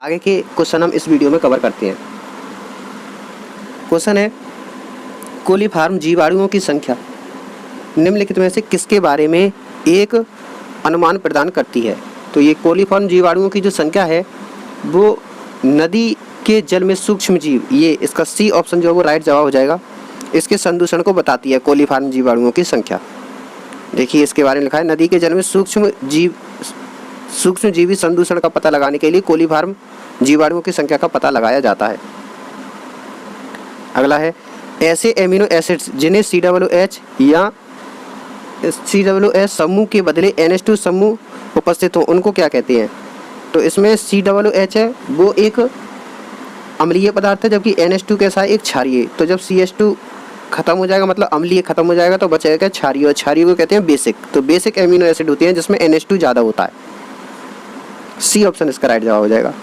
आगे के क्वेश्चन हम इस वीडियो में कवर करते हैं। क्वेश्चन है, कोलीफॉर्म जीवाणुओं की संख्या निम्नलिखित में से किसके बारे में एक अनुमान प्रदान करती है। तो ये कोलीफॉर्म जीवाणुओं की जो संख्या है वो नदी के जल में सूक्ष्म जीव, ये इसका सी ऑप्शन जो है वो राइट जवाब हो जाएगा, इसके संदूषण को बताती है कोलीफॉर्म जीवाणुओं की संख्या। देखिए इसके बारे में लिखा है, नदी के जल में सूक्ष्म जीवी संदूषण का पता लगाने के लिए कोलीफॉर्म जीवाणुओं की संख्या का पता लगाया जाता है। अगला है, ऐसे एमिनो एसिड्स जिन्हें COOH या COOH समूह के बदले NH2 समूह उपस्थित हो उनको क्या कहते हैं। तो इसमें COOH है वो एक अम्लीय पदार्थ है, जबकि NH2 कैसा है, एक क्षारीय। तो जब CH2 खत्म हो जाएगा, मतलब अम्लीय खत्म हो जाएगा, तो बचेगा क्षारीय, और क्षारीय को कहते हैं बेसिक। तो बेसिक एमिनो एसिड होती हैं जिसमें NH2 ज़्यादा होता है। सी ऑप्शन इसका राइट जवाब हो जाएगा।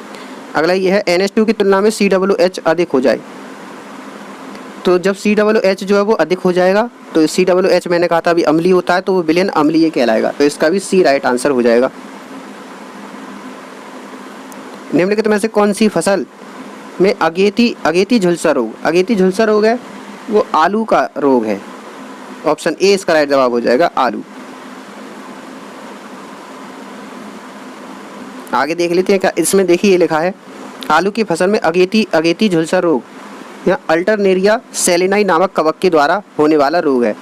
अगला ये है, NH2 की तुलना में COOH अधिक हो जाए। तो जब COOH जो है वो अधिक हो जाएगा, तो COOH मैंने कहा था अभी अम्लीय होता है, तो वो विलयन अम्लीय कहलाएगा। तो इसका भी सी राइट आंसर हो जाएगा। निम्नलिखित में से कौन सी फसल में अगेती झुलसा रोग है वो आलू का रोग है। ऑप्शन ए इसका राइट जवाब हो जाएगा, आलू। आगे देख लेते हैं क्या इसमें। देखिए ये लिखा है, आलू की फसल में अगेती झुलसा रोग या अल्टरनेरिया सेलेनाई नामक कवक के द्वारा होने वाला रोग है।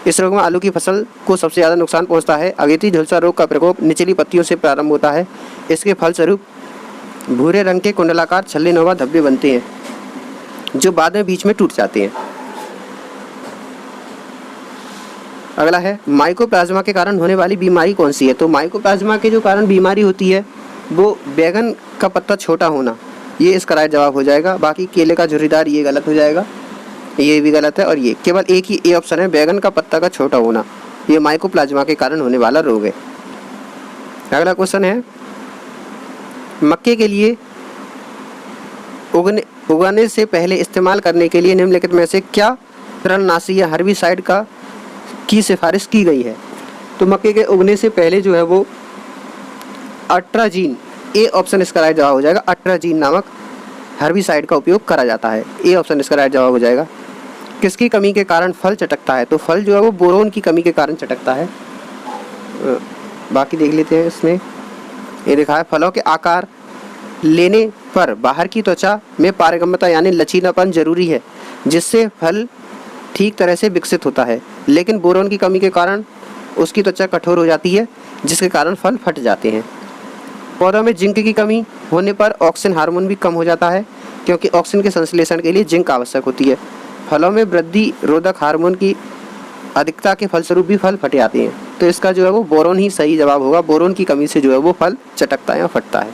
इस रोग में आलू की फसल को सबसे ज़्यादा नुकसान पहुंचता है। अगेती झुलसा रोग का प्रकोप निचली पत्तियों से प्रारंभ होता है। इसके फलस्वरूप भूरे रंग के कुंडलाकार छल्लेनुमा धब्बे बनते हैं जो बाद में बीच में टूट जाते हैं। अगला है, माइकोप्लाज्मा के कारण होने वाली बीमारी कौन सी है। तो माइकोप्लाज्मा के जो कारण बीमारी होती है वो बैगन का पत्ता छोटा होना, ये इसका राइट जवाब हो जाएगा। बाकी केले का झुर्रीदार ये गलत हो जाएगा, ये भी गलत है, और ये केवल एक ही ए ऑप्शन है, बैगन का पत्ता का छोटा होना, ये माइकोप्लाज्मा के कारण होने वाला रोग है। अगला क्वेश्चन है, मक्के के लिए उगाने से पहले इस्तेमाल करने के लिए निम्नलिखित में से क्या तृणनाशी या हर्बिसाइड की सिफारिश की गई है। तो मक्के के उगने से पहले जो है वो अट्राजीन, ए ऑप्शन इसका राइट जवाब हो जाएगा, अट्राजीन नामक हर्बिसाइड का उपयोग करा जाता है। ए ऑप्शन इसका राइट जवाब हो जाएगा। किसकी कमी के कारण फल चटकता है। तो फल जो है वो बोरोन की कमी के कारण चटकता है। बाकी देख लेते हैं इसमें। ये लिखा है, फलों के आकार लेने पर बाहर की त्वचा में पारगम्यता यानी लचीलापन जरूरी है, जिससे फल ठीक तरह से विकसित होता है। लेकिन बोरोन की कमी के कारण उसकी त्वचा कठोर हो जाती है, जिसके कारण फल फट जाते हैं। पौधों में जिंक की कमी होने पर ऑक्सीजन हार्मोन भी कम हो जाता है, क्योंकि ऑक्सीजन के संश्लेषण के लिए जिंक आवश्यक होती है। फलों में वृद्धि रोधक हार्मोन की अधिकता के फलस्वरूप भी फल फट जाते हैं। तो इसका जो है वो बोरोन ही सही जवाब होगा। बोरोन की कमी से जो है वो फल चटकता है या फटता है।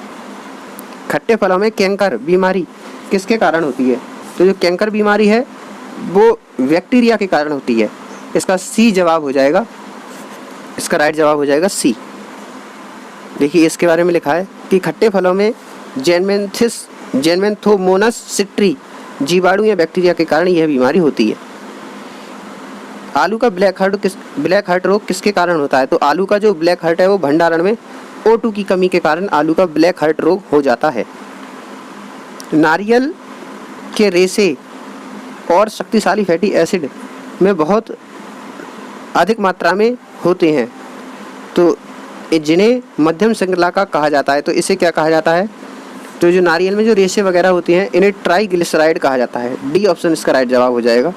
खट्टे फलों में कैंकर बीमारी किसके कारण होती है। तो जो कैंकर बीमारी है वो बैक्टीरिया के कारण होती है। इसका सी जवाब हो जाएगा, इसका राइट जवाब हो जाएगा सी। देखिए इसके बारे में लिखा है कि खट्टे फलों में जेनमेंथोमोनस सिट्री जीवाणु या बैक्टीरिया के कारण यह बीमारी होती है। आलू का ब्लैक हार्ट रोग किसके कारण होता है। तो आलू का जो ब्लैक हार्ट है वो भंडारण में O2 की कमी के कारण आलू का ब्लैक हार्ट रोग हो जाता है। नारियल के रेशे और शक्तिशाली फैटी एसिड में बहुत अधिक मात्रा में होते हैं, तो जिन्हें मध्यम श्रृंखला का कहा जाता है। तो इसे क्या कहा जाता है। तो जो नारियल में जो रेशे वगैरह होती हैं इन्हें ट्राइग्लिसराइड कहा जाता है। डी ऑप्शन इसका राइट जवाब हो जाएगा।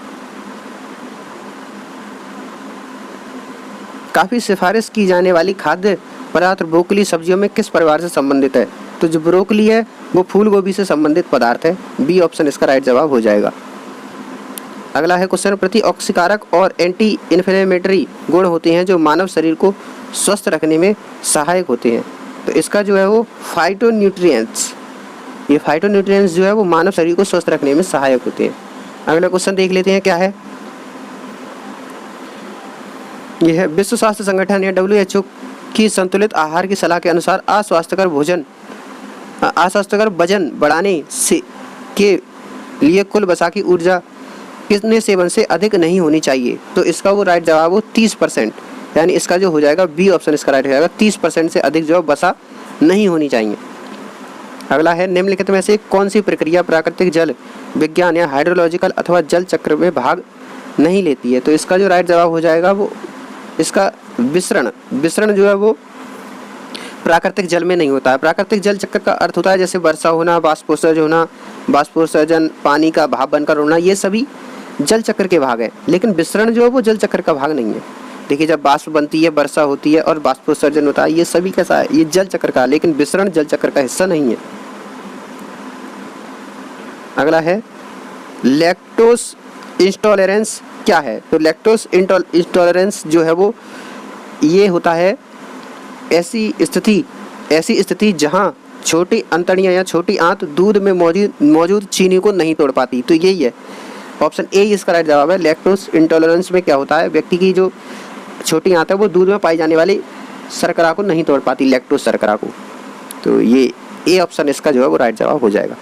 काफ़ी सिफारिश की जाने वाली खाद्य पदार्थ ब्रोकली सब्जियों में किस परिवार से संबंधित है। तो जो ब्रोकली है वो फूल गोभी से संबंधित पदार्थ है। बी ऑप्शन इसका राइट जवाब हो जाएगा। अगला है क्वेश्चन, प्रतिऑक्सीकारक और एंटी इन्फ्लेमेटरी गुण होते हैं जो मानव शरीर को स्वस्थ रखने में सहायक होते हैं। तो इसका जो है वो फाइटोन्यूट्रिएंट्स, ये फाइटोन्यूट्रिएंट्स जो है वो मानव शरीर को स्वस्थ रखने में सहायक होते हैं। अगला क्वेश्चन देख लेते हैं क्या है। यह है, विश्व स्वास्थ्य संगठन या WHO की संतुलित आहार की सलाह के अनुसार अस्वास्थ्यकर वजन बढ़ाने से के लिए कुल वसा की ऊर्जा कितने सेवन से अधिक नहीं होनी चाहिए। तो इसका वो राइट जवाब हो 30%, यानी इसका जो हो जाएगा बी ऑप्शन इसका राइट हो जाएगा। 30% से अधिक जो वसा नहीं होनी चाहिए। अगला है निम्नलिखित में से कौन सी प्रक्रिया प्राकृतिक जल विज्ञान या हाइड्रोलॉजिकल अथवा जल चक्र में भाग नहीं लेती है? तो इसका जो राइट जवाब हो जाएगा वो इसका विसरण। विसरण जो है वो प्राकृतिक जल में नहीं होता है। प्राकृतिक जल चक्र का अर्थ होता है जैसे वर्षा होना, बाष्पोत्सर्जन होना, बाष्पोत्सर्जन, पानी का भाप बनकर उड़ना, ये सभी जल चक्र के भाग हैं। लेकिन विसरण जो है वो जल चक्र का भाग नहीं है। देखिए जब बाष्प बनती है, वर्षा होती है और बाष्पोत्सर्जन होता है, ये सभी कैसा है? ये जल चक्र का, लेकिन विसरण जल चक्र का हिस्सा नहीं है। अगला है लैक्टोज इंटॉलरेंस क्या है? तो लैक्टोज इंटॉलरेंस जो है वो ये होता है ऐसी स्थिति जहां छोटी अंतड़ियां या छोटी आंत दूध में मौजूद चीनी को नहीं तोड़ पाती। तो यही है ऑप्शन ए इसका राइट जवाब है। लैक्टोज इंटॉलरेंस में क्या होता है? व्यक्ति की जो छोटी आंत है वो दूध में पाई जाने वाली शर्करा को नहीं तोड़ पाती, लैक्टोज शर्करा को। तो ये ए ऑप्शन इसका जो है वो राइट जवाब हो जाएगा।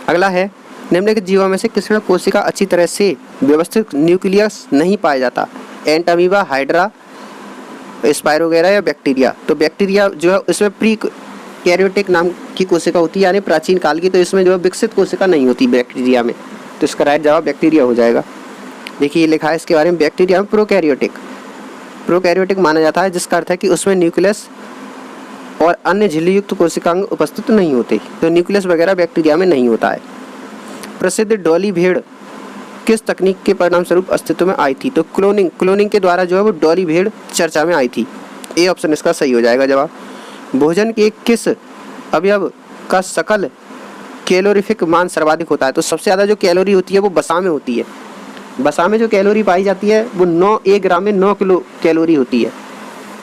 अगला है निम्नलिखित जीवों में से किसमें कोशिका अच्छी तरह से व्यवस्थित न्यूक्लियस नहीं पाया जाता? एंट, अमीबा, हाइड्रा, स्पाइरोगेरा या बैक्टीरिया? तो बैक्टीरिया जो है इसमें प्री कैरियोटिक नाम की कोशिका होती है, यानी प्राचीन काल की। तो इसमें जो है विकसित कोशिका नहीं होती बैक्टीरिया में। तो इसका राइट जवाब बैक्टीरिया हो जाएगा। देखिए लिखा है इसके बारे में, बैक्टीरिया में प्रोकैरियोटिक माना जाता है, जिसका अर्थ है कि उसमें न्यूक्लियस और अन्य झिल्लीयुक्त कोशिकांग उपस्थित नहीं होते। तो न्यूक्लियस वगैरह बैक्टीरिया में नहीं होता है। प्रसिद्ध डॉली भेड़ किस तकनीक के परिणाम स्वरूप अस्तित्व में आई थी? तो क्लोनिंग के द्वारा जो है वो डॉली भेड़ चर्चा में आई थी। ए ऑप्शन इसका सही हो जाएगा जवाब। भोजन के किस अवयव का सकल कैलोरीफिक मान सर्वाधिक होता है? तो सबसे ज़्यादा जो कैलोरी होती है वो वसा में होती है। वसा में जो कैलोरी पाई जाती है वो 1 ग्राम में 9 किलो कैलोरी होती है।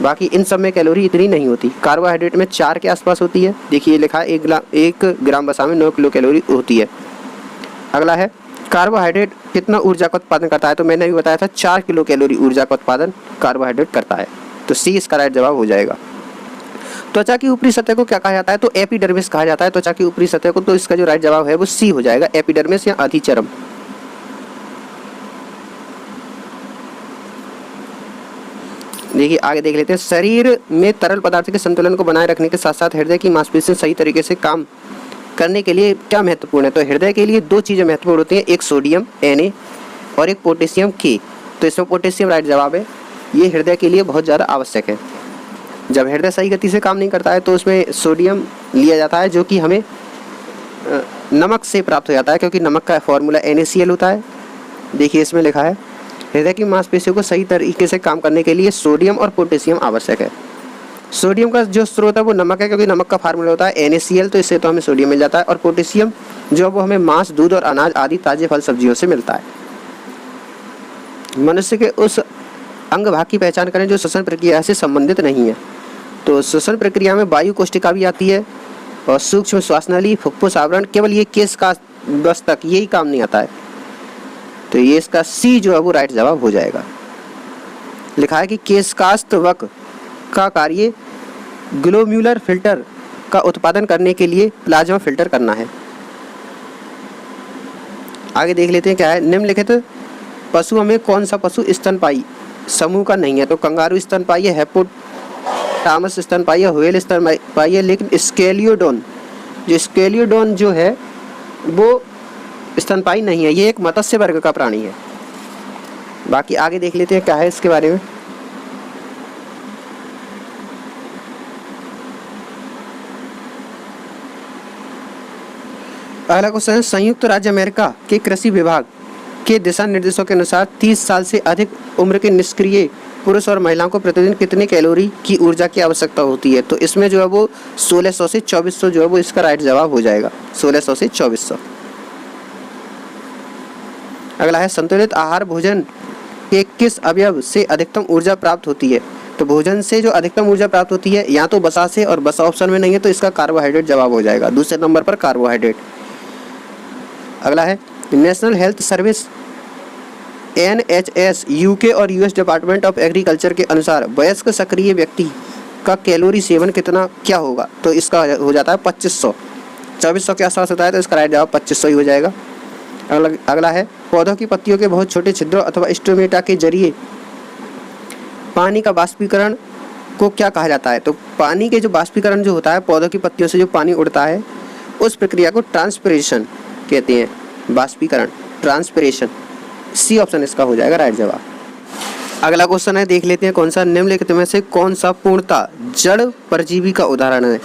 बाकी इन सब में कैलोरी इतनी नहीं होती। कार्बोहाइड्रेट में 4 के आसपास होती है। देखिए लिखा है 1 ग्राम वसा में 9 किलो कैलोरी होती है। अगला है कार्बोहाइड्रेट कितना ऊर्जा का उत्पादन करता है? तो मैंने भी बताया था 4 किलो कैलोरी ऊर्जा का उत्पादन कार्बोहाइड्रेट करता है। तो सी इसका राइट जवाब हो जाएगा। त्वचा की ऊपरी सतह को क्या कहा जाता है? तो एपिडर्मिस कहा जाता है त्वचा की ऊपरी सतह को। तो इसका जो राइट जवाब है वो सी हो जाएगा, एपिडर्मिस या अधिचर्म। देखिए आगे देख लेते हैं। शरीर में तरल पदार्थ के संतुलन को बनाए रखने के साथ साथ हृदय की मांसपेशियां सही तरीके से काम करने के लिए क्या महत्वपूर्ण है? तो हृदय के लिए 2 चीज़ें महत्वपूर्ण होती हैं, एक सोडियम Na और एक पोटेशियम K। तो इसमें पोटेशियम राइट जवाब है। ये हृदय के लिए बहुत ज़्यादा आवश्यक है। जब हृदय सही गति से काम नहीं करता है तो उसमें सोडियम लिया जाता है, जो कि हमें नमक से प्राप्त हो जाता है, क्योंकि नमक का फॉर्मूला NaCl होता है। देखिए इसमें लिखा है हृदय की मांसपेशियों को सही तरीके से काम करने के लिए सोडियम और पोटेशियम आवश्यक है। सोडियम का जो स्रोत है वो नमक है, क्योंकि नमक का फार्मूला होता है NaCl, तो इससे तो हमें सोडियम मिल जाता है। और पोटेशियम जो वो हमें मांस, दूध और अनाज आदि ताजे फल सब्जियों से मिलता है। मनुष्य के उस अंग भाग की पहचान करें जो श्वसन प्रक्रिया से संबंधित नहीं है। तो श्वसन प्रक्रिया में वायु कोशिका भी आती है और सूक्ष्म श्वास नली, फुफ्फुस आवरण, केवल ये केस का बस तक यही काम नहीं आता है। तो ये इसका सी जो है वो राइट जवाब हो जाएगा। लिखा है कि केशकास्तवक का कार्य ग्लोम्युलर फिल्टर का उत्पादन करने के लिए प्लाज्मा फिल्टर करना है। आगे देख लेते हैं क्या है। निम्नलिखित पशुओं में कौन सा पशु स्तनपायी समूह का नहीं है? तो कंगारू स्तनपायी है, हिप्पोटामस स्तनपायी है, व्हेल स्तनपायी है, लेकिन स्केलियोडोन जो है वो स्तनपायी नहीं है। ये एक मत्स्य वर्ग का प्राणी है। बाकी आगे देख लेते हैं क्या है इसके बारे में। अगला क्वेश्चन है, संयुक्त राज्य अमेरिका के कृषि विभाग के दिशा निर्देशों के अनुसार 30 साल से अधिक उम्र के निष्क्रिय पुरुष और महिलाओं को प्रतिदिन कितने कैलोरी की ऊर्जा की आवश्यकता होती है? तो इसमें जो है वो 1600 से 2400 जो है वो इसका राइट जवाब हो जाएगा, 1600 से 2400। अगला है, संतुलित आहार भोजन के किस अवयव से अधिकतम ऊर्जा प्राप्त होती है? तो भोजन से जो अधिकतम ऊर्जा प्राप्त होती है या तो वसा से, और वसा ऑप्शन में नहीं है तो इसका कार्बोहाइड्रेट जवाब हो जाएगा, दूसरे नंबर पर कार्बोहाइड्रेट। अगला है, national health service NHS UK और US डिपार्टमेंट ऑफ एग्रीकल्चर के अनुसार वयस्क सक्रिय व्यक्ति का कैलोरी सेवन कितना क्या होगा? तो इसका हो जाता है 2500, 2400 के आसपास होता है, तो इसका राइट जवाब 2500 ही हो जाएगा। अगला है, पौधों की पत्तियों के बहुत छोटे छिद्रों अथवा स्टोमेटा के जरिए पानी का वाष्पीकरण को क्या कहा जाता है? तो पानी के जो बाष्पीकरण जो होता है, पौधों की पत्तियों से जो पानी उड़ता है, उस प्रक्रिया को ट्रांसपिरेशन कहते हैं। बाष्पीकरण, ट्रांसपिरेशन। सी ऑप्शन इसका हो जाएगा राइट जवाब। अगला क्वेश्चन है, देख लेते हैं कौन सा निम्नलिखित में से कौन सा पूर्णतः जड़ परजीवी का उदाहरण है?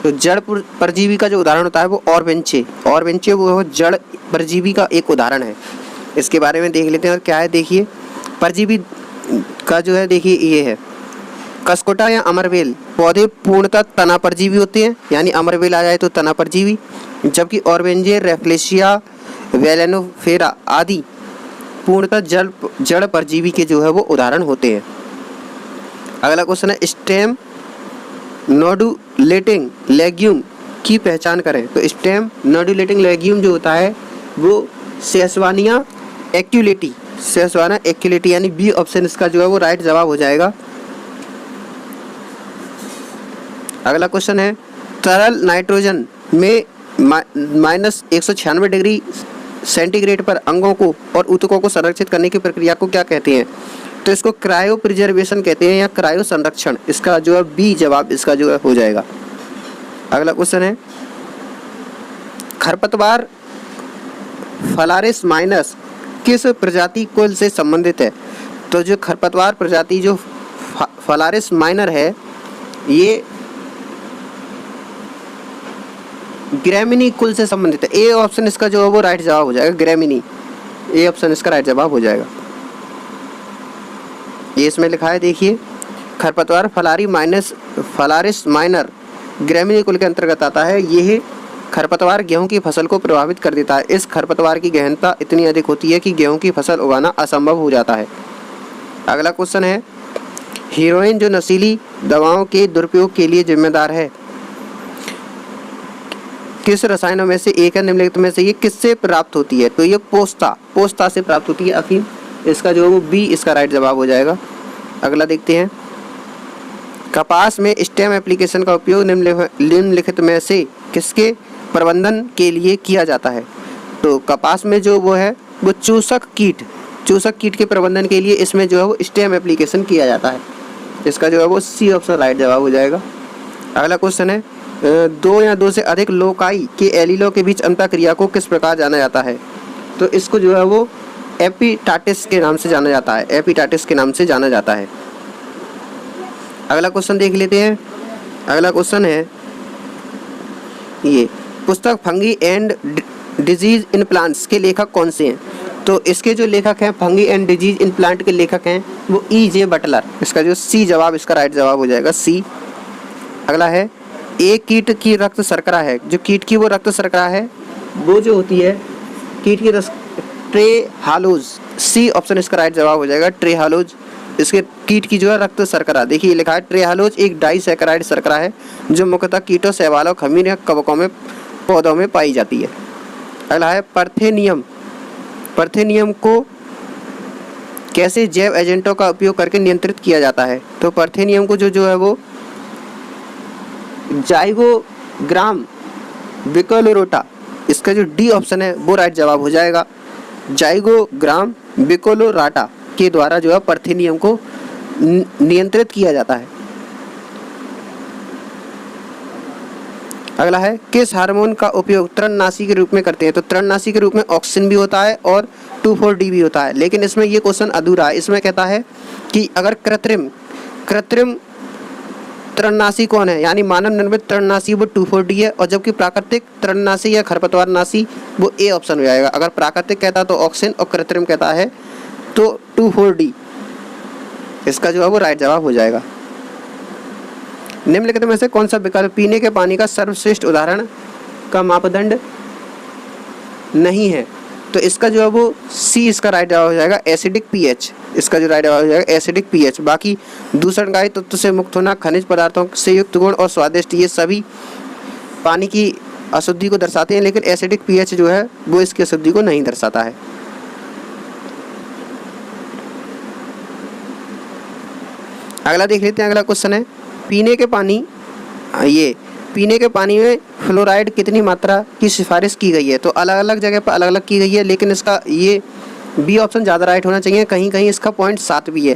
तो जड़ परजीवी का जो उदाहरण होता है वो ऑर्बेंचे वो जड़ परजीवी का एक उदाहरण है। इसके बारे में देख लेते हैं और क्या है, देखिए परजीवी का जो है, देखिए ये है कसकोटा या अमरवेल पौधे पूर्णतः तना परजीवी होते हैं, यानी अमरवेल आ जाए तो तना परजीवी, जबकि ऑर्बेंजे, रेफ्लेशिया, वेलेनोफेरा आदि पूर्णतः जड़ परजीवी के जो है वो उदाहरण होते हैं। अगला क्वेश्चन है, स्टेम नोडुलेटिंग लेग्यूम की पहचान करें। तो स्टेम नोडुलेटिंग लेग्यूम जो होता है वो सेसवानिया एक्यूलेटी, यानी बी ऑप्शन इसका जो है वो राइट जवाब हो जाएगा। अगला क्वेश्चन है, तरल नाइट्रोजन में -196 डिग्री सेंटीग्रेड पर अंगों को और ऊतकों को संरक्षित करने की प्रक्रिया को क्या कहते हैं? तो इसको क्रायो प्रिजर्वेशन कहते हैं या क्रायो संरक्षण। इसका जो है बी जवाब इसका जो है हो जाएगा। अगला क्वेश्चन है, खरपतवार फलारिस माइनस किस प्रजाति कुल से संबंधित है? तो जो खरपतवार प्रजाति जो फलारिस माइनर है, ये ग्रैमिनी कुल से संबंधित है। ए ऑप्शन इसका जो है वो राइट जवाब हो जाएगा, ग्रैमिनी। ए ऑप्शन इसका राइट जवाब हो जाएगा। ये इसमें लिखा है, देखिए खरपतवार फलारिस माइनर ग्रैमिनी कुल के अंतर्गत आता है। यह खरपतवार गेहूं की फसल को प्रभावित कर देता है। इस खरपतवार की गहनता इतनी अधिक होती है कि गेहूं की फसल उगाना असंभव हो जाता है। अगला क्वेश्चन है, हीरोइन जो नशीली दवाओं के दुरुपयोग के लिए जिम्मेदार है, किस रसायनों में से एक है? निम्नलिखित में से ये किससे प्राप्त होती है? तो ये पोस्ता से प्राप्त होती है, अफीम। इसका जो है वो बी इसका राइट जवाब हो जाएगा। अगला देखते हैं, कपास में स्टेम एप्लीकेशन का उपयोग निम्नलिखित में से किसके प्रबंधन के लिए किया जाता है? तो कपास में जो वो है वो चूसक कीट के प्रबंधन के लिए इसमें जो है वो स्टेम एप्लीकेशन किया जाता है। इसका जो है वो सी ऑप्शन राइट जवाब हो जाएगा। अगला क्वेश्चन है, दो या दो से अधिक लोकाई के एलीलों के बीच अंतःक्रिया को किस प्रकार जाना जाता है? तो इसको जो है वो एपिटाटिस के नाम से जाना जाता है। अगला क्वेश्चन देख लेते हैं। अगला क्वेश्चन है, ये पुस्तक fungi and disease in plants के लेखक कौन से हैं? तो इसके जो लेखक हैं, fungi and disease in plant के लेखक हैं वो E.J. बटलर। इसका जो सी जवाब इसका राइट जवाब हो जाएगा, सी। अगला है, एक कीट की रक्त शर्करा है, जो कीट की वो रक्त शर्करा है वो जो होती है कीट की ट्रेहालोज। सी ऑप्शन इसका राइट जवाब हो जाएगा, ट्रेहालोज। इसके कीट की जो है रक्त शर्करा, देखिए लिखा है ट्रेहालोज एक डाइसैकेराइड शर्करा है जो मुख्यतः कीटों, शैवालों, खमीर या कवकों में पौधों में पाई जाती है। अगला है, पार्थेनियम को कैसे जैव एजेंटों का उपयोग करके नियंत्रित किया जाता है? तो पार्थेनियम को जो है वो जाइगोग्राम बिकोलोरोटा, इसका जो डी ऑप्शन है वो राइट जवाब हो जाएगा। जाइगोग्राम बिकोलोराटा के द्वारा जो है पार्थेनियम को नियंत्रित किया जाता है। अगला है, किस हार्मोन का उपयोग तृणनाशी के रूप में करते हैं? तो तृणनाशी के रूप में ऑक्सिन भी होता है और 2,4-D भी होता है, लेकिन इसमें ये क्वेश्चन अधूरा है। इसमें कहता है कि अगर कृत्रिम तृणनाशी कौन है, यानी मानव निर्मित तृणनाशी वो 2,4-D है, और जबकि प्राकृतिक तृणनाशी या खरपतवार नाशी वो ए ऑप्शन हो जाएगा। अगर प्राकृतिक कहता तो ऑक्सिन और कृत्रिम कहता है तो 2,4-D। इसका जो है वो राइट जवाब हो जाएगा। निम्नलिखित में से कौन सा विकल्प पीने के पानी का सर्वश्रेष्ठ उदाहरण का मापदंड नहीं है? तो इसका जो है वो सी इसका राइट जवाब हो जाएगा, एसिडिक पीएच। इसका जो राइट जवाब हो जाएगा एसिडिक पीएच। बाकी दूषणकारी तत्व से मुक्त होना, खनिज पदार्थों से युक्त गुण और स्वादिष्ट, ये सभी पानी की अशुद्धि को दर्शाते हैं, लेकिन एसिडिक पीएच जो है वो इसकी अशुद्धि को नहीं दर्शाता है। अगला देख लेते हैं। अगला क्वेश्चन है, पीने के पानी में फ्लोराइड कितनी मात्रा की सिफारिश की गई है? तो अलग अलग जगह पर अलग अलग की गई है, लेकिन इसका ये बी ऑप्शन ज़्यादा राइट होना चाहिए। कहीं कहीं इसका 0.7 भी है।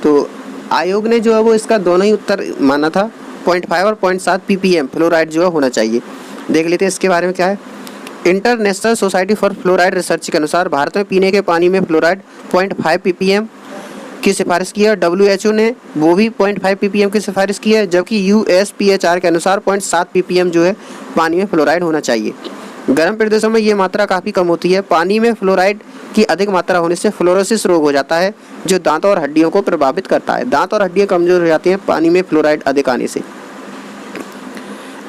तो आयोग ने जो है वो इसका दोनों ही उत्तर माना था, 0.5 और 0.7 ppm फ्लोराइड जो है होना चाहिए। देख लेते हैं इसके बारे में क्या है। International society for fluoride research के अनुसार भारत में पीने के पानी में फ्लोराइड 0.5 ppm की सिफारिश की है। WHO ने वो भी 0.5 ppm की सिफारिश की है, जबकि USPHR के अनुसार 0.7 ppm जो है पानी में फ्लोराइड होना चाहिए। गर्म प्रदेशों में ये मात्रा काफ़ी कम होती है। पानी में फ्लोराइड की अधिक मात्रा होने से फ्लोरोसिस रोग हो जाता है, जो दांतों और हड्डियों को प्रभावित करता है। दांत और हड्डियाँ कमजोर हो जाती हैं पानी में फ्लोराइड अधिक आने से।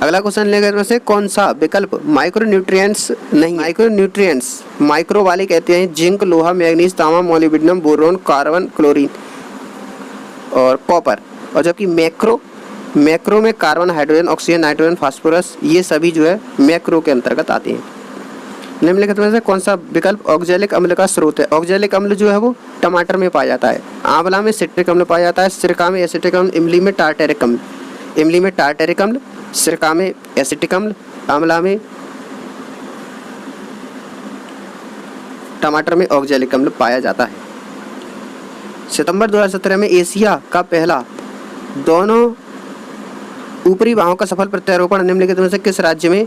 अगला क्वेश्चन लेकर में से कौन सा विकल्प माइक्रोन्यूट्रिएंट्स नहीं, माइक्रोन्यूट्रिएंट्स माइक्रो वाले कहते हैं जिंक, लोहा, मैग्नीज, तांबा, मोलिब्डेनम, बोरोन, कार्बन, क्लोरीन और कॉपर, और जबकि मैक्रो में carbon, hydrogen, oxygen, nitrogen, phosphorus, ये सभी जो है मैक्रो के अंतर्गत आते हैं। निम्नलिखित में से कौन सा विकल्प ऑक्जेलिक अम्ल का स्रोत है? ऑक्जेलिक अम्ल जो है वो टमाटर में पाया जाता है, आंवला में सिट्रिक अम्ल पाया जाता है, सिरका में एसिटिक अम्ल, इमली में टार्टेरिक अम्ल, सिरका में एसिटिक अम्ल, आंवला में, टमाटर में ऑक्जेलिक अम्ल पाया जाता है। सितंबर 2017 में एशिया का पहला दोनों ऊपरी बाहों का सफल प्रत्यारोपण निम्नलिखित में से किस राज्य में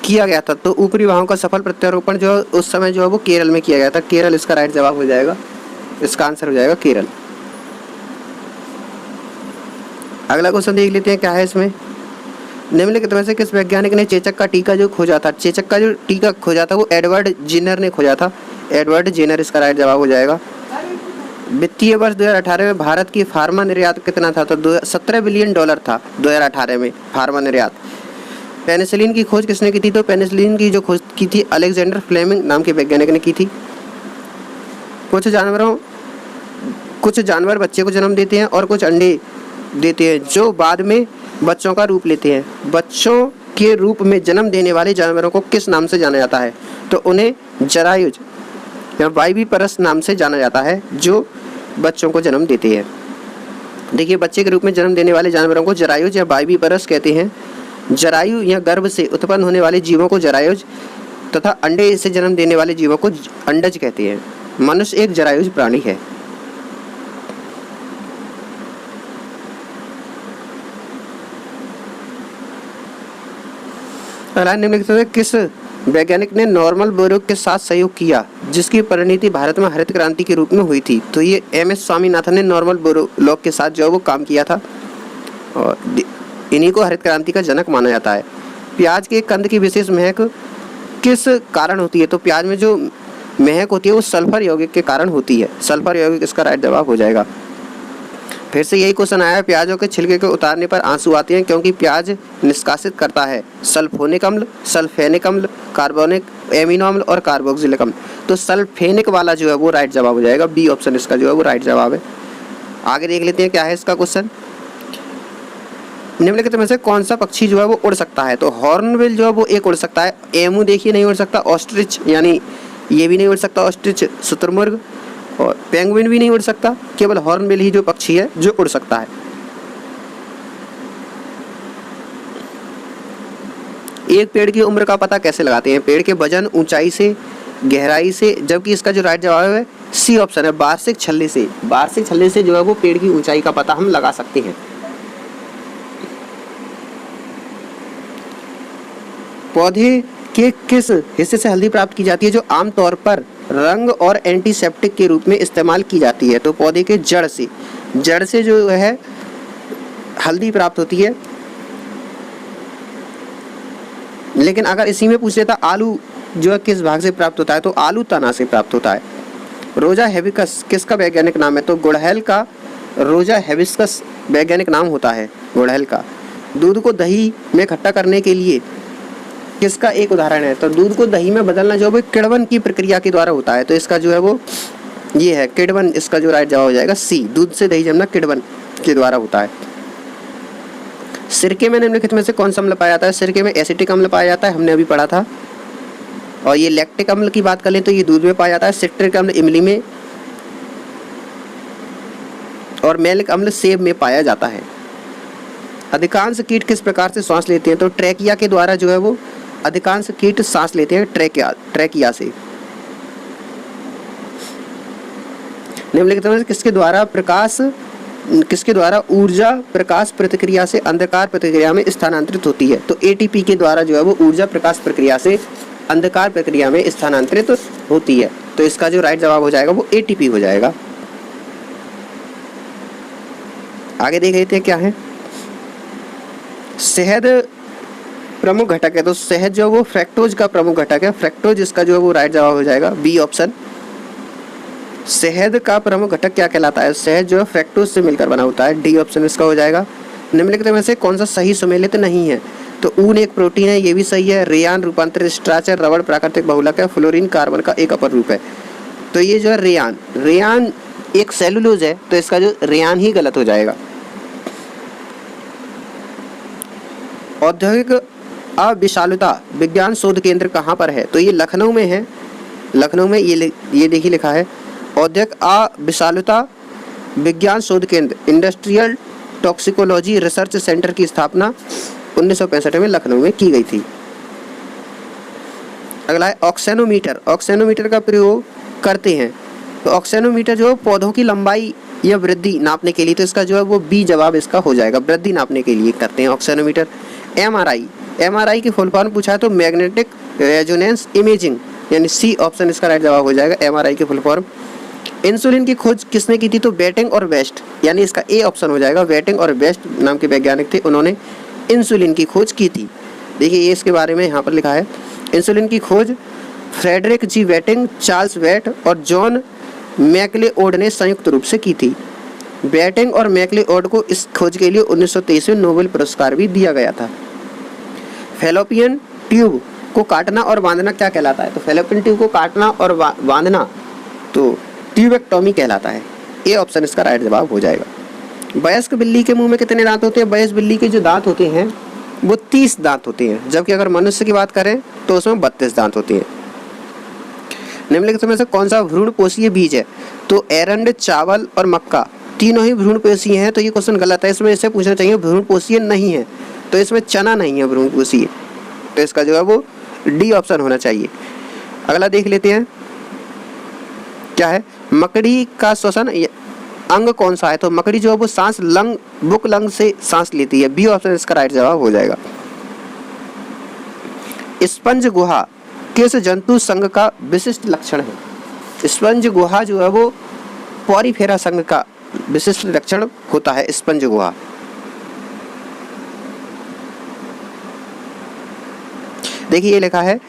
किया गया था? तो ऊपरी बाहों का सफल प्रत्यारोपण जो उस समय जो है वो केरल में किया गया था। केरल इसका राइट जवाब हो जाएगा, इसका आंसर हो जाएगा केरल। अगला क्वेश्चन देख लेते हैं क्या है इसमें। निम्नलिखित में से किस वैज्ञानिक ने चेचक का टीका जो खोजा था? चेचक का जो टीका खोजा था वो एडवर्ड जेनर ने खोजा था। एडवर्ड जेनर इसका राइट जवाब हो जाएगा। वित्तीय वर्ष 2018 में भारत की फार्मा निर्यात कितना था? तो $17 बिलियन था 2018 में फार्मा निर्यात। पेनिसिलिन की खोज किसने की थी? तो पेनिसिलिन की जो खोज की थी अलेक्जेंडर फ्लेमिंग नाम के वैज्ञानिक ने की थी। कुछ जानवर बच्चे को जन्म देते हैं और कुछ अंडे देते हैं जो बाद में बच्चों का रूप लेते हैं। बच्चों के रूप में जन्म देने वाले जानवरों को किस नाम से जाना जाता है? तो उन्हें जरायुज या वाइविपरस नाम से जाना जाता है, जो बच्चों को जन्म देते हैं। देखिए, बच्चे के रूप में जन्म देने वाले जानवरों को जरायुज या वाइविपरस कहते हैं। जरायु या गर्भ से उत्पन्न होने वाले जीवों को जरायुज तथा अंडे से जन्म देने वाले जीवों को अंडज कहते हैं। मनुष्य एक जरायुज प्राणी है। निम्नलिखित में किस वैज्ञानिक ने नॉर्मल बोरोग के साथ सहयोग किया जिसकी परिणति भारत में हरित क्रांति के रूप में हुई थी? तो ये MS स्वामीनाथन ने नॉर्मल बोरोग के साथ जो वो काम किया था और इन्हीं को हरित क्रांति का जनक माना जाता है। प्याज के कंद की विशेष महक किस कारण होती है? तो प्याज में जो महक होती है वो सल्फर यौगिक के कारण होती है। सल्फर यौगिक इसका राइट जवाब हो जाएगा। फिर से यही क्वेश्चन आया है, प्याजों के छिलके को उतारने पर आंसू आते हैं क्योंकि प्याज निष्कासित करता है सल्फोनिक अम्ल, सल्फेनिक अम्ल, कार्बोनिक एमिनो अम्ल और कार्बोक्सिलिक अम्ल। तो सल्फेनिक वाला जो है वो राइट जवाब हो जाएगा। बी ऑप्शन इसका जो है वो राइट जवाब है। आगे देख लेते हैं क्या है इसका क्वेश्चन। निम्नलिखित में से कौन सा पक्षी जो है वो उड़ सकता है? तो हॉर्नबिल जो है वो एक उड़ सकता है। एमू देखिए नहीं उड़ सकता। ऑस्ट्रिच यानी ये भी नहीं उड़ सकता, ऑस्ट्रिच शुतुरमुर्ग, और पेंगुइन भी नहीं उड़ सकता। केवल हॉर्नबिल ही जो पक्षी है जो उड़ सकता है। एक पेड़ की उम्र का पता कैसे लगाते हैं? पेड़ के वजन, ऊंचाई से, गहराई से, जबकि इसका जो राइट जवाब है सी ऑप्शन है, वार्षिक छल्ले से। वार्षिक छल्ले से जो है वो पेड़ की ऊंचाई का पता हम लगा सकते हैं। पौधे के किस हिस्से से हल्दी प्राप्त की जाती है जो आमतौर पर रंग और एंटीसेप्टिक के रूप में इस्तेमाल की जाती है? तो पौधे के जड़ से जो है हल्दी प्राप्त होती है। लेकिन अगर इसी में पूछ लेता आलू जो है किस भाग से प्राप्त होता है? तो आलू तना से प्राप्त होता है। रोजा हेबिस्कस किसका वैज्ञानिक नाम है? तो गुड़हल का रोजा हेबिस्कस वैज्ञानिक नाम होता है गुड़हल का। दूध को दही में खट्टा करने के लिए किसका एक उदाहरण है? तो दूध को दही में बदलना जो है किण्वन की प्रक्रिया के द्वारा होता है। तो इसका जो है वो ये है किण्वन, इसका जो राइट जवाब हो जाएगा सी। दूध से दही जमना किण्वन के द्वारा होता है। सिरके में निम्नलिखित में से कौन सा अम्ल पाया जाता है? सिरके में एसिटिक अम्ल पाया जाता है, हमने अभी पढ़ा था। और ये लैक्टिक अम्ल की बात कर लें तो ये दूध में पाया जाता है। सिट्रिक अम्ल इमली में और मैलिक अम्ल सेब में पाया जाता है। अधिकांश कीट किस प्रकार से सांस लेते हैं? तो ट्रैकिया के द्वारा जो है वो अधिकांश कीट सांस लेते हैं ट्रैकिया से। निम्नलिखित में से किसके द्वारा प्रकाश किसके द्वारा? ऊर्जा प्रकाश प्रतिक्रिया से अंधकार प्रतिक्रिया में स्थानांतरित होती है। तो एटीपी के द्वारा जो है वो ऊर्जा प्रकाश प्रक्रिया से अंधकार प्रक्रिया में स्थानांतरित होती है। तो इसका जो राइट जवाब हो जाएगा वो एटीपी हो जाएगा। आगे देख लेते हैं क्या है। शहद प्रमुख घटक है, तो शहद जो है वो फ्रैक्टोज का प्रमुख घटक है। फ्रैक्टोज इसका जो है वो राइट जवाब हो जाएगा बी ऑप्शन। शहद का प्रमुख घटक क्या कहलाता है? शहद जो है फ्रैक्टोज से मिलकर बना होता है। डी ऑप्शन इसका हो जाएगा। निम्नलिखित में से कौन सा सही सुमेलित नहीं है? तो ऊन एक प्रोटीन है, ये भी सही है। रेयान रूपांतरित स्टार्च है। रबड़ प्राकृतिक बहुलक है। फ्लोरीन कार्बन का एक अपर रूप है। तो ये जो है रेयान एक सेलुलोज है, तो इसका जो रेयान ही गलत हो जाएगा। औद्योगिक अविशालता विज्ञान शोध केंद्र कहाँ पर है? तो ये लखनऊ में है। लखनऊ में ये देखिए लिखा है औद्योगिक अविशालता विज्ञान शोध केंद्र इंडस्ट्रियल टॉक्सिकोलॉजी रिसर्च सेंटर की स्थापना 1965 में लखनऊ में की गई थी। अगला है ऑक्सेनोमीटर। ऑक्सेनोमीटर का प्रयोग करते हैं, तो ऑक्सेनोमीटर जो है पौधों की लंबाई या वृद्धि नापने के लिए, तो इसका जो है वो बी जवाब इसका हो जाएगा। वृद्धि नापने के लिए करते हैं ऑक्सेनोमीटर। एमआरआई की फुल फॉर्म पूछा है तो मैग्नेटिक रेजोनेंस इमेजिंग, यानी सी ऑप्शन इसका राइट जवाब हो जाएगा। एमआरआई की फुल फॉर्म। इंसुलिन की खोज किसने की थी? तो बेटिंग और वेस्ट, यानी इसका ए ऑप्शन हो जाएगा। बेटिंग और वेस्ट नाम के वैज्ञानिक थे, उन्होंने इंसुलिन की खोज की थी। देखिए ये इसके बारे में यहाँ पर लिखा है। इंसुलिन की खोज फ्रेडरिक जी बेटिंग, चार्ल्स वेट और जॉन मैक्लेओड ने संयुक्त रूप से की थी। बेटिंग और मैक्लेओड को इस खोज के लिए 1923 में नोबेल पुरस्कार भी दिया गया था। फैलोपियन ट्यूब को काटना और बांधना क्या कहलाता है? तो फैलोपियन ट्यूब को काटना और बांधना तो ट्यूबेक्टोमी कहलाता है। ए ऑप्शन इसका राइट जवाब हो जाएगा। वयस्क बिल्ली के मुंह में कितने दांत होते हैं? वयस्क बिल्ली के जो दांत होते हैं वो 30 दांत होते हैं, जबकि अगर मनुष्य की बात करें तो उसमें 32 दांत होते हैं। निम्नलिखित में से कौन सा भ्रूणपोषीय बीज है? तो एरंड, चावल और मक्का तीनों ही भ्रूणपोषीय हैं, तो ये क्वेश्चन गलत है। इसमें इससे पूछना चाहिए भ्रूणपोषीय नहीं है, तो इसमें चना नहीं है भ्रूणपोषीय, तो इसका जो है वो डी ऑप्शन होना चाहिए। अगला देख लेते हैं क्या है। मकड़ी का श्वसन अंग कौन सा है? तो मकड़ी जो है वो सांस बुक लंग से सांस लेती है। बी ऑप्शन इसका राइट जवाब हो जाएगा। स्पंज गुहा किस जंतु संघ का विशिष्ट लक्षण है? स्पंज गुहा जो है वो पॉरीफेरा संघ का विशिष्ट लक्षण होता है। स्पंज गुहा। देखिए ये लिखा है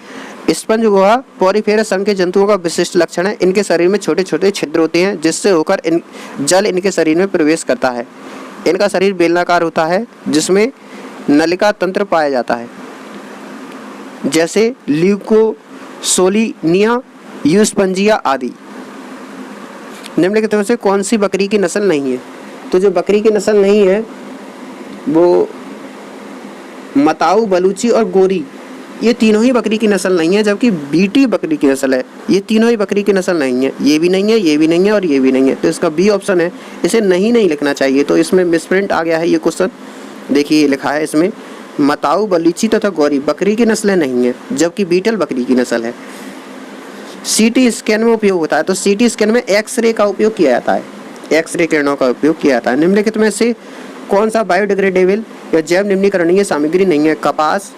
स्पंज गुहा पॉरीफेरा संघ के जंतुओं का विशिष्ट लक्षण है। इनके शरीर में छोटे छोटे छिद्र होते हैं, जिससे होकर जल इनके शरीर में प्रवेश करता है। इनका शरीर बेलनाकार होता है, जिसमें नलिका तंत्र पाया जाता है, जैसे ल्यूकोसोलिनिया, यूस्पंजिया आदि। निम्नलिखित में से कौन सी बकरी की नस्ल नहीं है? तो जो बकरी की नस्ल नहीं है वो मताऊ, बलूची और गोरी, ये तीनों ही बकरी की नस्ल नहीं है, जबकि बीटी बकरी की नस्ल है। ये तीनों ही बकरी की नस्ल नहीं है। ये भी नहीं है, ये भी नहीं है और ये भी नहीं है, तो इसका बी ऑप्शन है। इसे नहीं लिखना चाहिए, तो इसमें मिसप्रिंट आ गया है ये क्वेश्चन। देखिए लिखा है इसमें मताऊ, बलूची तथा गौरी बकरी की नस्लें नहीं है, जबकि बीटल बकरी की नस्ल है। सीटी स्कैन में उपयोग होता है, तो सीटी स्कैन में एक्सरे का उपयोग किया जाता है। एक्सरे किरणों का उपयोग किया जाता है। निम्नलिखित में से कौन सा बायोडिग्रेडेबल या जैव निम्नीकरणीय सामग्री नहीं है? कपास,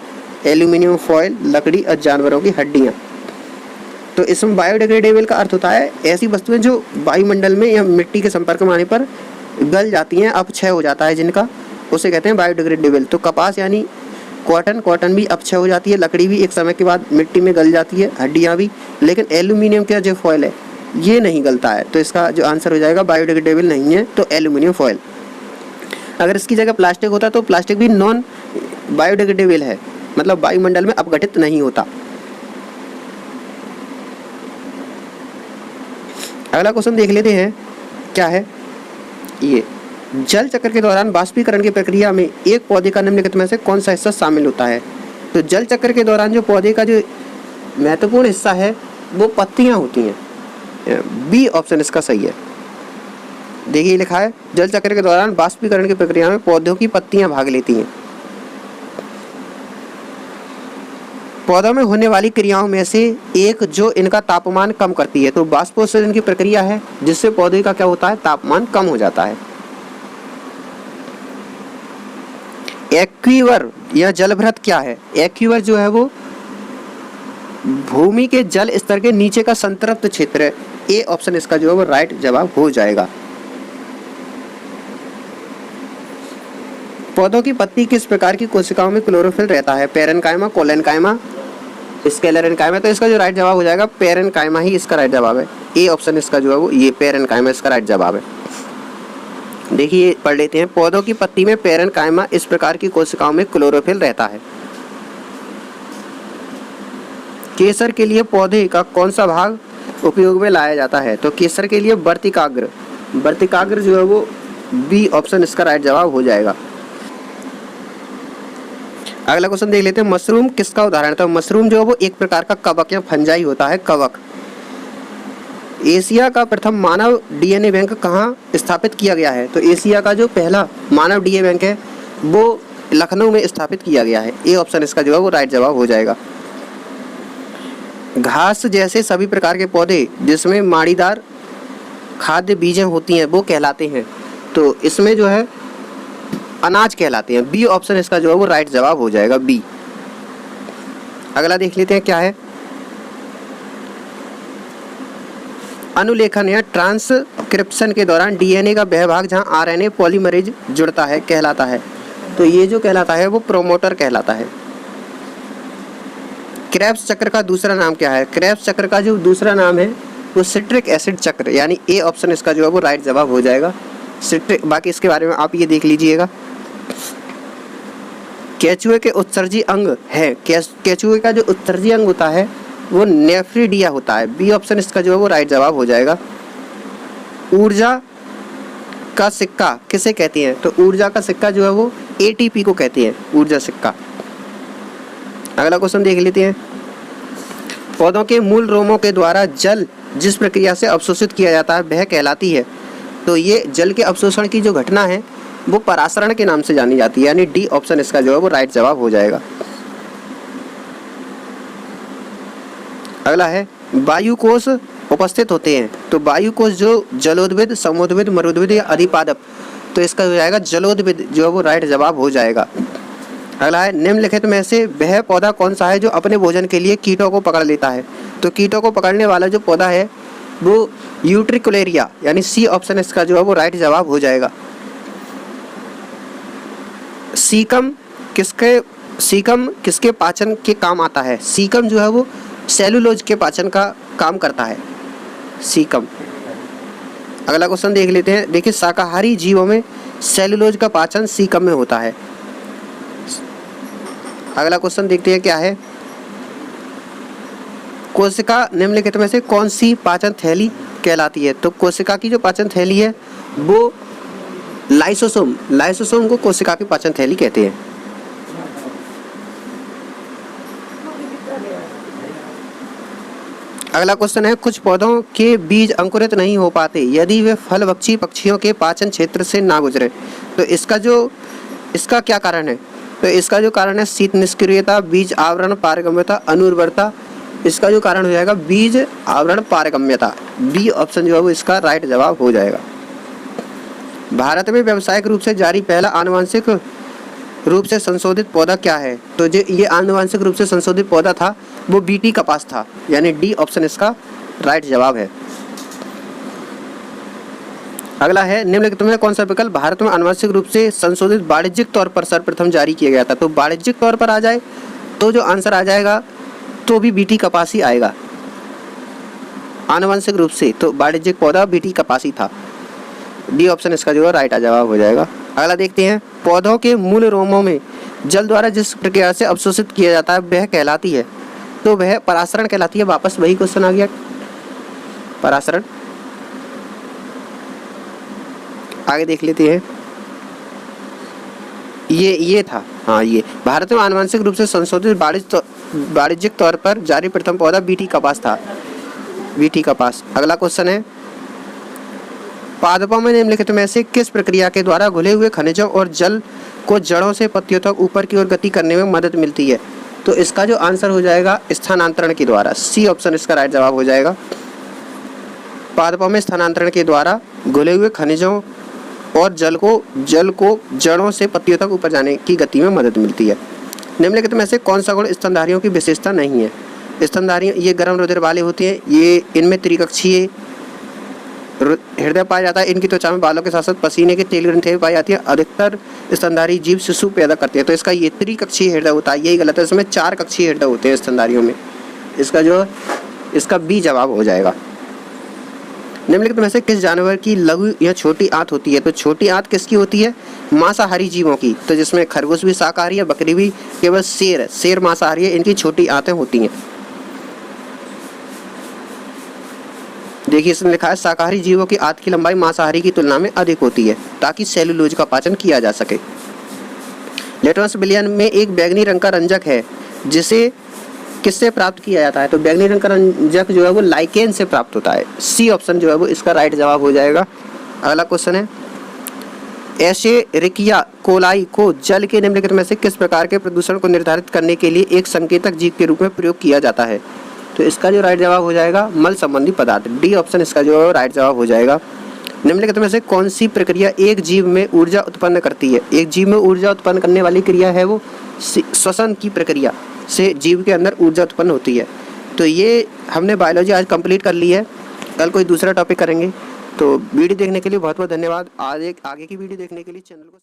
एल्यूमिनियम फॉयल, लकड़ी और जानवरों की हड्डियाँ। तो इसमें बायोडिग्रेडेबल का अर्थ होता है ऐसी वस्तुएं जो वायुमंडल में या मिट्टी के संपर्क में आने पर गल जाती हैं, अपक्षय हो जाता है जिनका, उसे कहते हैं बायोडिग्रेडेबल। तो कपास यानी कॉटन भी अपक्षय हो जाती है, लकड़ी भी एक समय के बाद मिट्टी में गल जाती है, हड्डियाँ भी। लेकिन एल्यूमिनियम का जो फॉयल है ये नहीं गलता है, तो इसका जो आंसर हो जाएगा बायोडिग्रेडेबल नहीं है, तो एल्यूमिनियम फॉयल। अगर इसकी जगह प्लास्टिक होता तो प्लास्टिक भी नॉन बायोडिग्रेडेबल है, मतलब वायुमंडल में अपघटित नहीं होता। अगला क्वेश्चन देख लेते हैं क्या है ये। जल चक्र के दौरान बाष्पीकरण की प्रक्रिया में एक पौधे का निम्नलिखित में से कौन सा हिस्सा शामिल होता है? तो जल चक्र के दौरान जो पौधे का जो महत्वपूर्ण हिस्सा है वो पत्तियां होती हैं। बी ऑप्शन इसका सही है। देखिए लिखा है जल चक्र के दौरान बाष्पीकरण की प्रक्रिया में पौधों की पत्तियां भाग लेती हैं। पौधों में होने वाली क्रियाओं में से एक जो इनका तापमान कम करती है, तो बाष्पोत्सर्जन की प्रक्रिया है, जिससे पौधे का क्या होता है, तापमान कम हो जाता है। एक्वीवर या जलभृत क्या है? एक्वीवर जो है वो भूमि के जल स्तर के नीचे का संतृप्त क्षेत्र है। ए ऑप्शन इसका जो है वो राइट जवाब हो जाएगा। पौधों की पत्ती किस प्रकार की कोशिकाओं में क्लोरोफिल रहता है? Parenchyma, collenchyma, sclerenchyma. तो इसका जो राइट जवाब हो जाएगा पेरेन्काइमा ही इसका राइट जवाब है। ए ऑप्शन इसका जो है वो ये पेरेन्काइमा इसका राइट जवाब है। देखिए पढ़ लेते हैं। पौधों की पत्ती में पेरेन्काइमा इस प्रकार की कोशिकाओं में क्लोरोफिल रहता है। केसर के लिए पौधे का कौन सा भाग उपयोग में लाया जाता है? तो केसर के लिए वर्तिकाग्र, वर्तिकाग्र जो है वो बी ऑप्शन इसका राइट जवाब हो जाएगा। अगला क्वेश्चन देख लेते हैं। मशरूम किसका उदाहरण था? मशरूम जो है वो एक प्रकार का कवक या फंजाई होता है, कवक। एशिया का प्रथम मानव डीएनए बैंक कहाँ स्थापित किया गया है? तो एशिया का जो पहला मानव डीएनए बैंक है वो लखनऊ में स्थापित किया गया है। ए ऑप्शन इसका जो है वो राइट जवाब हो जाएगा। घास जैसे सभी प्रकार के पौधे जिसमें माड़ीदार खाद्य बीजें होती हैं वो कहलाते हैं। तो इसमें जो है अनाज कहलाते हैं। बी ऑप्शन इसका जो है वो राइट जवाब हो जाएगा, बी। अगला देख लेते हैं क्या है। अनुलेखन या ट्रांसक्रिप्शन के दौरान डीएनए का वह भाग जहां आरएनए पॉलीमरेज जुड़ता है कहलाता है। तो ये जो कहलाता है वो प्रोमोटर कहलाता है। क्रेब्स चक्र का दूसरा नाम क्या है? क्रेब्स चक्र का जो दूसरा नाम है वो सिट्रिक एसिड चक्र, यानी ए ऑप्शन इसका जो है वो राइट जवाब हो जाएगा, सिट्रिक। बाकी इसके बारे में आप ये देख लीजिएगा। केचुए के उत्सर्जी अंग है, केचुए का जो उत्सर्जी अंग होता है वो नेफ्रिडिया होता है। बी ऑप्शन इसका जो है वो राइट जवाब हो जाएगा। ऊर्जा का सिक्का किसे कहते हैं? तो ऊर्जा का सिक्का जो है वो एटीपी को कहते हैं, ऊर्जा सिक्का। अगला क्वेश्चन देख लेते हैं। पौधों के मूल रोमों के द्वारा जल जिस प्रक्रिया से अवशोषित किया जाता है वह कहलाती है। तो ये जल के अवशोषण की जो घटना है वो परासरण के नाम से जानी जाती है, यानी डी ऑप्शन इसका जो है वो राइट जवाब हो जाएगा। अगला है वायु कोश उपस्थित होते हैं। तो वायु कोश जो जलोद्भिद, समोद्भिद, मरुद्भिद या अधिपादप, तो इसका हो जाएगा जलोद्भिद जो है वो राइट जवाब हो जाएगा। अगला है निम्नलिखित में से वह पौधा कौन सा है जो अपने भोजन के लिए कीटों को पकड़ लेता है? तो कीटों को पकड़ने वाला जो पौधा है वो यूट्रिकुलेरिया, यानी सी ऑप्शन इसका जो है वो राइट जवाब हो जाएगा। सीकम किसके पाचन के काम आता है? सीकम जो है वो सेलुलोज के पाचन का काम करता है, सीकम। अगला क्वेश्चन देख लेते हैं। देखिए शाकाहारी जीवों में सेलुलोज का पाचन सीकम में होता है। अगला क्वेश्चन देखते हैं क्या है। कोशिका निम्नलिखित में से कौन सी पाचन थैली कहलाती है? तो कोशिका की जो पाचन थैली है वो लाइसोसोम, लाइसोसोम को कोशिका की पाचन थैली कहते हैं। अगला क्वेश्चन है कुछ पौधों के बीज अंकुरित नहीं हो पाते यदि वे फलभक्षी पक्षियों के पाचन क्षेत्र से ना गुजरे। तो इसका क्या कारण है? तो इसका जो कारण है शीत निष्क्रियता, बीज आवरण पारगम्यता, अनुर्वरता। इसका जो कारण हो जाएगा बीज आवरण पारगम्यता। बी ऑप्शन जो है वो इसका राइट जवाब हो जाएगा। भारत में व्यावसायिक रूप से जारी पहला आनुवंशिक रूप से संशोधित पौधा क्या है? तो जो ये आनुवंशिक रूप से संशोधित पौधा था वो बीटी कपास था, यानी डी ऑप्शन इसका राइट जवाब है। अगला है निम्नलिखित में कौन सा विकल्प भारत में आनुवंशिक रूप से संशोधित वाणिज्यिक तौर पर सर्वप्रथम जारी किया गया था? तो वाणिज्यिक तौर पर आ जाए तो जो आंसर आ जाएगा तो भी बीटी कपास ही आएगा। आनुवंशिक रूप से तो वाणिज्यिक पौधा बीटी कपास ही था। डी ऑप्शन इसका जो है राइट जवाब हो जाएगा। अगला देखते हैं। पौधों के मूल रोमों में जल द्वारा जिस प्रक्रिया से अवशोषित किया जाता है वह कहलाती है। तो वह परासरण कहलाती है। वापस वही क्वेश्चन आ गया, परासरण। आगे देख लेते हैं। ये था, हाँ, ये भारत में आनुवंशिक रूप से संशोधित वाणिज्यिक तौर पर जारी प्रथम पौधा बीटी कपास था, बीटी कपास। अगला क्वेश्चन है पादपों में निम्नलिखित में से किस प्रक्रिया के द्वारा घुले हुए खनिजों और जल को जड़ों से पत्तियों तक ऊपर की ओर गति करने में मदद मिलती है? तो इसका जो आंसर हो जाएगा स्थानांतरण के द्वारा। सी ऑप्शन इसका राइट जवाब हो जाएगा। पादपों में स्थानांतरण के द्वारा घुले हुए खनिजों और जल को जड़ों से पत्तियों तक ऊपर जाने की गति में मदद मिलती है। निम्नलिखित में से कौन सा गुण स्तनधारियों की विशेषता नहीं है? स्तनधारी ये गर्म रुधिर वाले होते हैं, ये इनमें त्रिकक्षीय हृदय पाया जाता है, इनकी त्वचा में बालों के साथ साथ पसीने की तेल ग्रंथियां भी पाई जाती है। अधिकतर स्तनधारी जीव शिशु पैदा करते हैं, तो इसका ये त्रिकक्षीय हृदय होता है, यही गलत है। इसमें 4 कक्षीय हृदय होते हैं स्तनधारियों में। इसका बी जवाब हो जाएगा। निम्नलिखित में से किस जानवर की लघु या छोटी आंत होती है? तो छोटी आंत किसकी होती है? मांसाहारी जीवों की, तो जिसमें खरगोश भी शाकाहारी है, बकरी भी, केवल शेर मांसाहारी है, इनकी छोटी आंतें होती हैं। देखिए इसमें लिखा है शाकाहारी जीवों की आंत की लंबाई मांसाहारी की तुलना में अधिक होती है ताकि सेलुलोज का पाचन किया जा सके। लेटरस बिलियन में एक बैंगनी रंग का रंजक है जिसे किससे प्राप्त किया जाता है? तो बैंगनी रंग का रंजक जो है वो लाइकेन से प्राप्त होता है। सी ऑप्शन जो है वो इसका राइट जवाब हो जाएगा। अगला क्वेश्चन है, एशेरिकिया कोलाई को जल के निम्नलिखित में से किस प्रकार के प्रदूषण को निर्धारित करने के लिए एक संकेतक जीव के रूप में प्रयोग किया जाता है? तो इसका जो राइट जवाब हो जाएगा मल संबंधी पदार्थ, डी ऑप्शन इसका जो है राइट जवाब हो जाएगा। निम्नलिखित में से कौन सी प्रक्रिया एक जीव में ऊर्जा उत्पन्न करती है? एक जीव में ऊर्जा उत्पन्न करने वाली क्रिया है वो श्वसन की प्रक्रिया से जीव के अंदर ऊर्जा उत्पन्न होती है। तो ये हमने बायोलॉजी आज कंप्लीट कर ली है, कल कोई दूसरा टॉपिक करेंगे। तो वीडियो देखने के लिए बहुत बहुत धन्यवाद। आगे की वीडियो देखने के लिए चैनल को